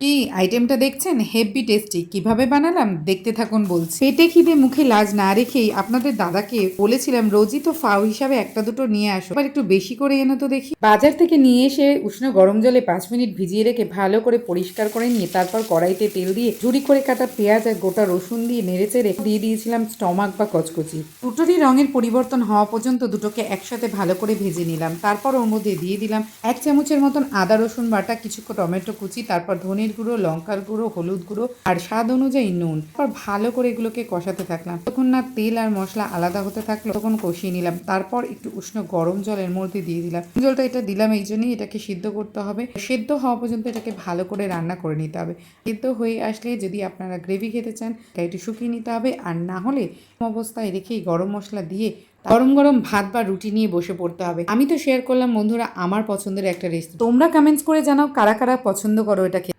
কি আইটেমটা দেখছেন হেভি টেস্টি, কিভাবে বানালাম দেখতে থাকুন বলছি। পেটে খিদে মুখে লাজ না রেখেই আপনাদের দাদাকে বলেছিলাম রোজই তো ফাও হিসাবে একটা দুটো নিয়ে আসো, এবার একটু বেশি করে এনো তো দেখি। বাজার থেকে নিয়ে এসে উষ্ণ গরম জলে 5 মিনিট ভিজিয়ে রেখে ভালো করে পরিষ্কার করে নিয়ে তারপর কড়াইতে তেল দিয়ে ঝুরি করে কাটা পেঁয়াজ আর গোটা রসুন দিয়ে নেড়েচেড়ে দিয়ে দিয়েছিলাম স্টমাক বা কচকচি। দুটোরই রঙের পরিবর্তন হওয়া পর্যন্ত দুটোকে একসাথে ভালো করে ভেজে নিলাম। তারপর ওর মধ্যে দিয়ে দিলাম 1 চামচের মতন আদা রসুন বাটা, কিছু টমেটো কুচি, তারপর ধনের গুঁড়ো, লঙ্কার গুঁড়ো, হলুদ গুঁড়ো আর স্বাদ অনুযায়ী নুন। তারপর ভালো করে এগুলোকে কষাতে থাকলাম। তখন না তেল আর মশলা আলাদা হতে থাকলো তখন কষিয়ে নিলাম। তারপর একটু উষ্ণ গরম জলের মধ্যে দিয়ে দিলাম। জলটা এটা দিলাম এই জন্যই, এটাকে সিদ্ধ করতে হবে। সেদ্ধ হওয়া পর্যন্ত এটাকে ভালো করে রান্না করে নিতে হবে। সিদ্ধ হয়ে আসলে যদি আপনারা গ্রেভি খেতে চান একটু শুকিয়ে নিতে হবে, আর না হলে অবস্থায় রেখেই গরম মশলা দিয়ে গরম গরম ভাত বা রুটি নিয়ে বসে পড়তে হবে। আমি তো শেয়ার করলাম বন্ধুরা আমার পছন্দের একটা রেসিপি। তোমরা কমেন্টস করে জানাও কারা কারা পছন্দ করো এটাকে।